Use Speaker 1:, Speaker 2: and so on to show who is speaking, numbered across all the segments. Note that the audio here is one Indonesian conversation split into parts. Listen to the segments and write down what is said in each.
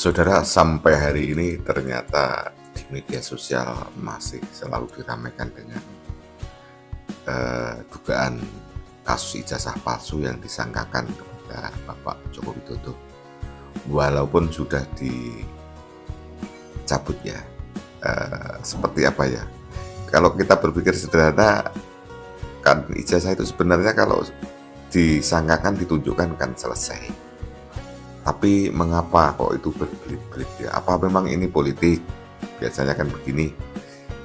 Speaker 1: Saudara, sampai hari ini ternyata di media sosial masih selalu diramaikan dengan dugaan kasus ijazah palsu yang disangkakan kepada Bapak Joko Widodo. Walaupun sudah dicabut ya, seperti apa ya? Kalau kita berpikir sederhana, kan ijazah itu sebenarnya kalau disangkakan ditunjukkan kan selesai. Tapi mengapa kok itu berbelit-belit ya? Apa memang ini politik? Biasanya kan begini.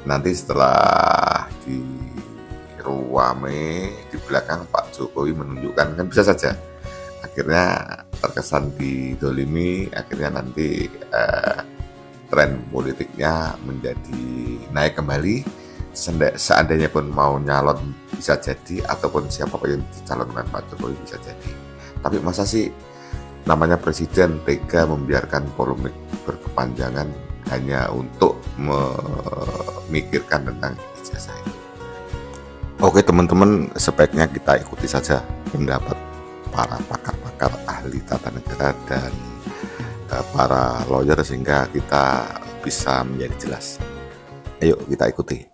Speaker 1: Nanti setelah di ruame di belakang Pak Jokowi menunjukkan, kan bisa saja. Akhirnya terkesan didolimi, akhirnya nanti tren politiknya menjadi naik kembali. Seandainya pun mau nyalon bisa jadi, ataupun siapapun yang dicalonkan Pak Jokowi bisa jadi. Tapi masa sih namanya presiden tega membiarkan polemik berkepanjangan hanya untuk memikirkan tentang ijazah itu? Oke teman-teman, sebaiknya kita ikuti saja pendapat para pakar-pakar ahli tata negara dan para lawyer sehingga kita bisa menjadi jelas. Ayo kita ikuti.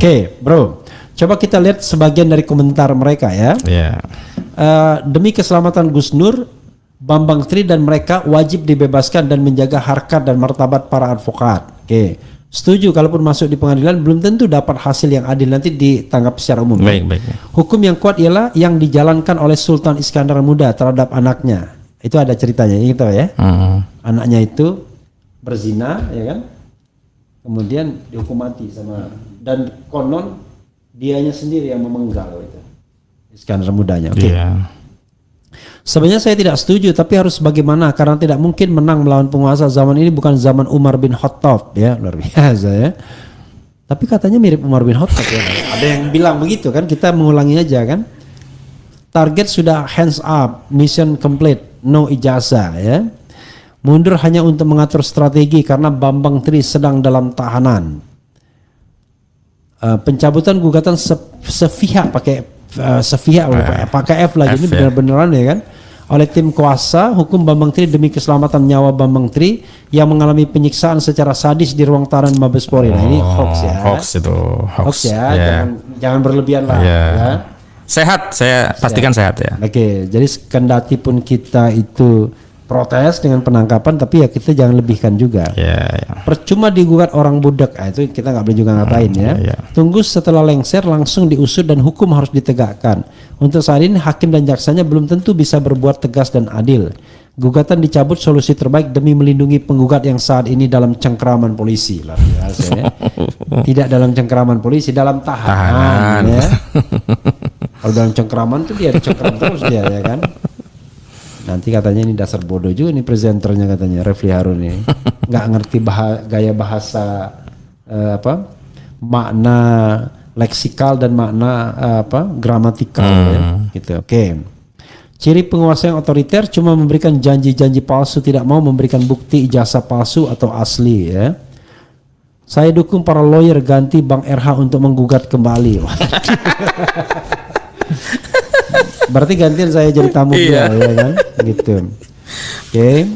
Speaker 2: Oke, bro. Coba kita lihat sebagian dari komentar mereka ya.
Speaker 3: Yeah.
Speaker 2: Demi keselamatan Gus Nur, Bambang Tri dan mereka wajib dibebaskan dan menjaga harkat dan martabat para advokat. Oke. Setuju, kalaupun masuk di pengadilan belum tentu dapat hasil yang adil, nanti ditangkap secara umum.
Speaker 3: Baik.
Speaker 2: Hukum yang kuat ialah yang dijalankan oleh Sultan Iskandar Muda terhadap anaknya. Itu ada ceritanya, gitu ya. Anaknya itu berzina, ya kan? Kemudian dihukum mati sama, dan konon dianya sendiri yang memenggal itu Iskandar Mudanya. Oke.
Speaker 3: Yeah.
Speaker 2: Sebenarnya saya tidak setuju, tapi harus bagaimana? Karena tidak mungkin menang melawan penguasa. Zaman ini bukan zaman Umar bin Khattab ya, luar biasa ya. Tapi katanya mirip Umar bin Khattab ya. Ada yang bilang begitu kan? Kita mengulangi aja kan. Target sudah hands up, mission complete, no ijazah ya. Mundur hanya untuk mengatur strategi karena Bambang Tri sedang dalam tahanan. Pencabutan gugatan sepihak pakai F lagi, ini benar-benaran ya kan, oleh tim kuasa hukum Bambang Tri demi keselamatan nyawa Bambang Tri yang mengalami penyiksaan secara sadis di ruang tahanan Mabespori. Nah ini hoax ya. Hoax ya,
Speaker 3: Yeah.
Speaker 2: jangan berlebihan lah.
Speaker 3: Yeah.
Speaker 2: Ya.
Speaker 3: Sehat, saya pastikan sehat ya.
Speaker 2: Oke, jadi kendati pun kita itu protes dengan penangkapan, tapi ya kita jangan lebihkan juga.
Speaker 3: Yeah.
Speaker 2: Percuma digugat orang budak, itu kita nggak boleh juga ngapain ya. Tunggu setelah lengser langsung diusut dan hukum harus ditegakkan. Untuk saat ini hakim dan jaksanya belum tentu bisa berbuat tegas dan adil. Gugatan dicabut solusi terbaik demi melindungi penggugat yang saat ini dalam cengkraman polisi. Luar biasa ya. Tidak dalam cengkraman polisi, dalam tahanan. Ya. Kalau dalam cengkraman tuh dia cengkram terus dia ya kan. Nanti katanya ini dasar bodoh juga nih presenternya, katanya Refli Harun ini nggak ngerti gaya bahasa makna leksikal dan makna gramatikal ya gitu. Oke. Ciri penguasa yang otoriter cuma memberikan janji-janji palsu, tidak mau memberikan bukti ijazah palsu atau asli ya. Saya dukung para lawyer ganti Bang RH untuk menggugat kembali. Berarti gantian saya jadi tamu dia ya kan gitu. Oke.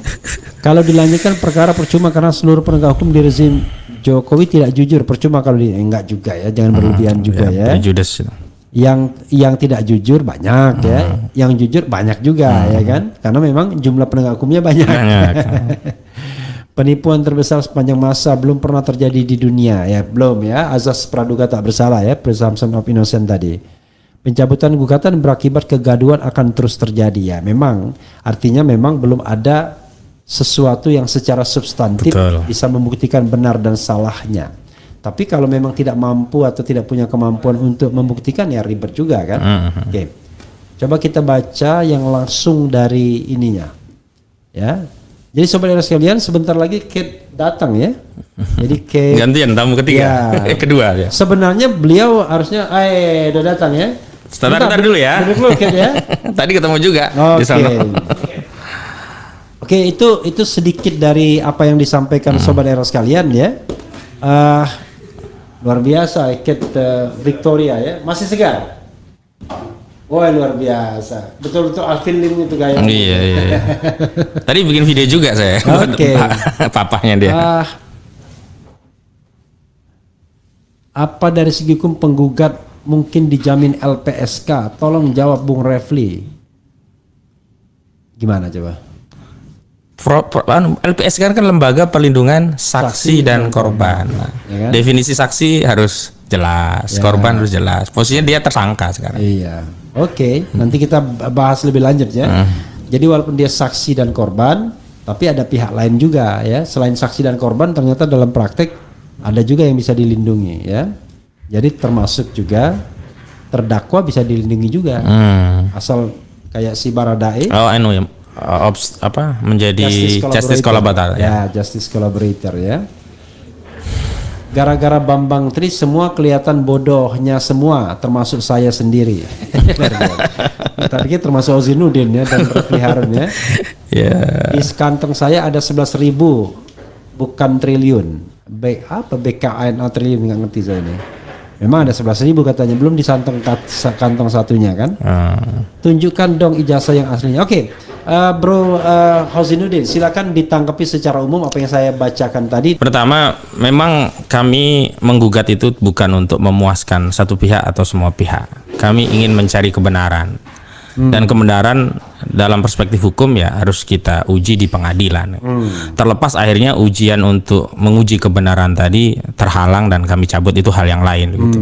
Speaker 2: Kalau dilanjutkan perkara percuma karena seluruh penegak hukum di rezim Jokowi tidak jujur. Percuma kalau enggak juga ya, jangan berlebihan juga ya.
Speaker 3: Judes.
Speaker 2: Yang tidak jujur banyak ya, yang jujur banyak juga ya kan, karena memang jumlah penegak hukumnya banyak. Penipuan terbesar sepanjang masa belum pernah terjadi di dunia ya, belum ya, azas praduga tak bersalah ya, presumption of innocence tadi. Pencabutan gugatan berakibat kegaduhan akan terus terjadi ya. Memang artinya memang belum ada sesuatu yang secara substantif bisa membuktikan benar dan salahnya. Tapi kalau memang tidak mampu atau tidak punya kemampuan untuk membuktikan ya ribet juga kan. Oke. Coba kita baca yang langsung dari ininya. Ya. Jadi sobat sekalian, sebentar lagi Kate datang ya. Jadi Kate
Speaker 3: gantian tamu ketiga,
Speaker 2: ya,
Speaker 3: kedua ya.
Speaker 2: Sebenarnya beliau harusnya udah datang ya.
Speaker 3: Sebentar dulu ya.
Speaker 2: Duduk ya.
Speaker 3: Tadi ketemu juga di
Speaker 2: Oke.
Speaker 3: sana.
Speaker 2: Oke, itu sedikit dari apa yang disampaikan Sobat Era sekalian ya. Luar biasa, Victoria ya. Masih segar? Wah, luar biasa. Betul-betul Alvin Lim itu gaya.
Speaker 3: Iya. Tadi bikin video juga saya.
Speaker 2: Oke.
Speaker 3: Papahnya dia.
Speaker 2: Apa dari segi hukum penggugat mungkin dijamin LPSK? Tolong jawab Bung Refli. Gimana coba?
Speaker 3: LPSK kan lembaga perlindungan saksi dan korban. Nah,
Speaker 2: ya kan?
Speaker 3: Definisi saksi harus jelas, korban harus jelas. Posisinya dia tersangka sekarang.
Speaker 2: Iya. Oke, nanti kita bahas lebih lanjut ya. Jadi walaupun dia saksi dan korban, tapi ada pihak lain juga ya. Selain saksi dan korban, ternyata dalam praktek ada juga yang bisa dilindungi ya. Jadi termasuk juga terdakwa bisa dilindungi juga. Asal kayak si Baradae.
Speaker 3: Oh, anu ya. Menjadi justice collaborator
Speaker 2: ya. Justice collaborator ya. Gara-gara Bambang Tri semua kelihatan bodohnya semua, termasuk saya sendiri. Tadi kita termasuk Ozinuddin ya dan Refli Harun ya. Di kantong saya ada 11.000, bukan triliun. BKANA triliun, nggak ngerti saya ini. Memang ada 11.000 katanya, belum disantong kantong satunya kan. Tunjukkan dong ijazah yang aslinya. Oke. Bro Ozinuddin, silakan ditanggapi secara umum apa yang saya bacakan tadi.
Speaker 3: Pertama, memang kami menggugat itu bukan untuk memuaskan satu pihak atau semua pihak. Kami ingin mencari kebenaran. Dan kebenaran dalam perspektif hukum ya harus kita uji di pengadilan. Terlepas akhirnya ujian untuk menguji kebenaran tadi terhalang dan kami cabut, itu hal yang lain gitu.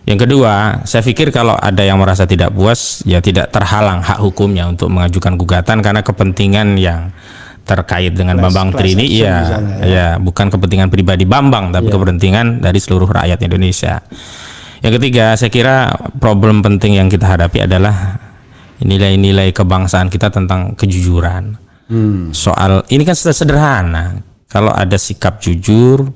Speaker 3: Yang kedua, saya pikir kalau ada yang merasa tidak puas, ya tidak terhalang hak hukumnya untuk mengajukan gugatan karena kepentingan yang terkait dengan Bambang Tri ini ya bukan kepentingan pribadi Bambang, tapi kepentingan dari seluruh rakyat Indonesia. Yang ketiga, saya kira problem penting yang kita hadapi adalah nilai-nilai kebangsaan kita tentang kejujuran. Soal ini kan sederhana, kalau ada sikap jujur,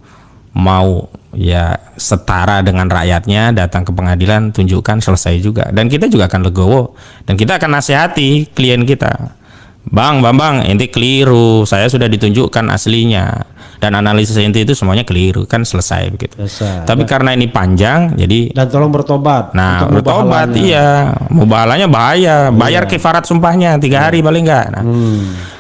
Speaker 3: mau ya setara dengan rakyatnya, datang ke pengadilan, tunjukkan, selesai juga. Dan kita juga akan legowo, dan kita akan nasihati klien kita, Bambang, ente keliru, saya sudah ditunjukkan aslinya dan analisis ente itu semuanya keliru, kan selesai begitu. Tapi karena ini panjang, jadi
Speaker 2: dan tolong bertobat.
Speaker 3: Nah, bertobat iya, mubahalanya bahaya, bayar kifarat sumpahnya 3 hari paling enggak.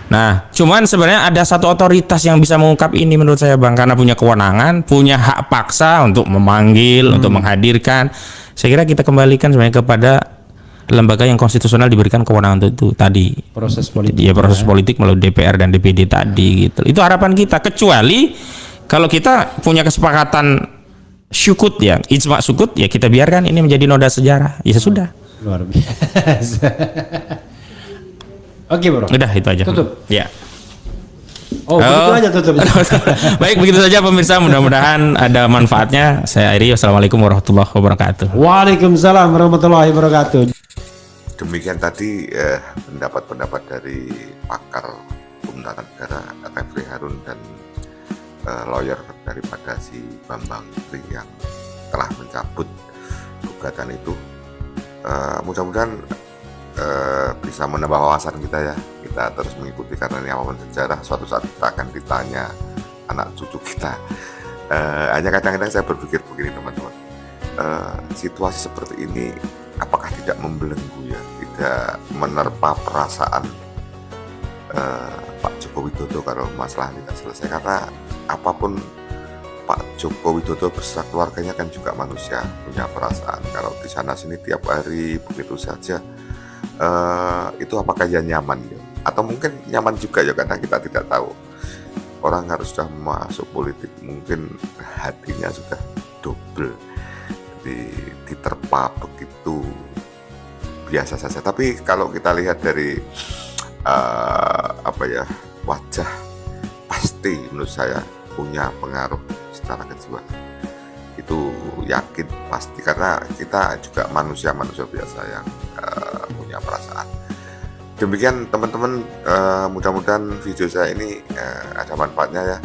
Speaker 3: Nah, cuman sebenarnya ada satu otoritas yang bisa mengungkap ini menurut saya, Bang, karena punya kewenangan, punya hak paksa untuk memanggil, untuk menghadirkan. Saya kira kita kembalikan sebenarnya kepada lembaga yang konstitusional diberikan kewenangan untuk itu tadi.
Speaker 2: Proses politik.
Speaker 3: Ya, proses politik melalui DPR dan DPD tadi gitu. Itu harapan kita, kecuali kalau kita punya kesepakatan syukut ya, ijma syukut ya, kita biarkan ini menjadi noda sejarah. Ya sudah.
Speaker 2: Luar biasa. Oke, Bro.
Speaker 3: Udah itu aja.
Speaker 2: Tutup.
Speaker 3: Ya.
Speaker 2: Begitu aja tutup.
Speaker 3: Baik, begitu saja pemirsa, mudah-mudahan ada manfaatnya. Saya Airi, wassalamualaikum warahmatullahi wabarakatuh.
Speaker 2: Waalaikumsalam warahmatullahi wabarakatuh.
Speaker 1: Demikian tadi pendapat-pendapat dari pakar hukum tata negara Refli Harun dan lawyer daripada si Bambang Tri yang telah mencabut gugatan itu. Mudah-mudahan bisa menambah wawasan kita ya. Kita terus mengikuti karena ini apapun sejarah, suatu saat kita akan ditanya anak cucu kita. Hanya kadang-kadang saya berpikir begini teman-teman, situasi seperti ini apakah tidak membelenggu ya, tidak menerpa perasaan Pak Joko Widodo kalau masalah tidak selesai, karena apapun Pak Joko Widodo beserta keluarganya kan juga manusia, punya perasaan. Kalau di sana sini tiap hari begitu saja, itu apakah ya nyaman ya? Atau mungkin nyaman juga ya, karena kita tidak tahu. Orang harus sudah masuk politik, mungkin hatinya sudah double, diterpa begitu biasa saja. Tapi kalau kita lihat dari wajah, pasti menurut saya punya pengaruh secara kejiwaan. Itu yakin pasti, karena kita juga manusia biasa yang punya perasaan. Demikian teman-teman, mudah-mudahan video saya ini ada manfaatnya ya.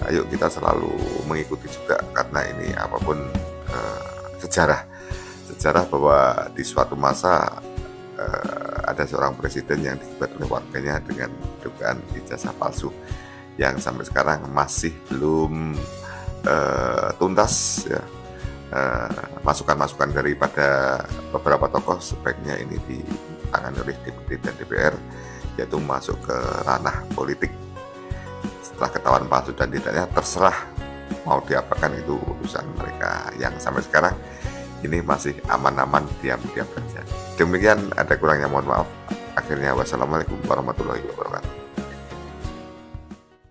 Speaker 1: Ayo kita selalu mengikuti juga, karena ini apapun sejarah sejarah bahwa di suatu masa ada seorang presiden yang digibat oleh warganya dengan dugaan ijazah palsu yang sampai sekarang masih belum tuntas ya. Masukan-masukan daripada beberapa tokoh sebaiknya ini ditangani oleh DPD dan DPR, yaitu masuk ke ranah politik. Setelah ketahuan palsu dan tidaknya, terserah mau diapakan, itu urusan mereka. Yang sampai sekarang ini masih aman-aman, diam-diam saja. Demikian, ada kurangnya mohon maaf. Akhirnya wassalamualaikum warahmatullahi wabarakatuh.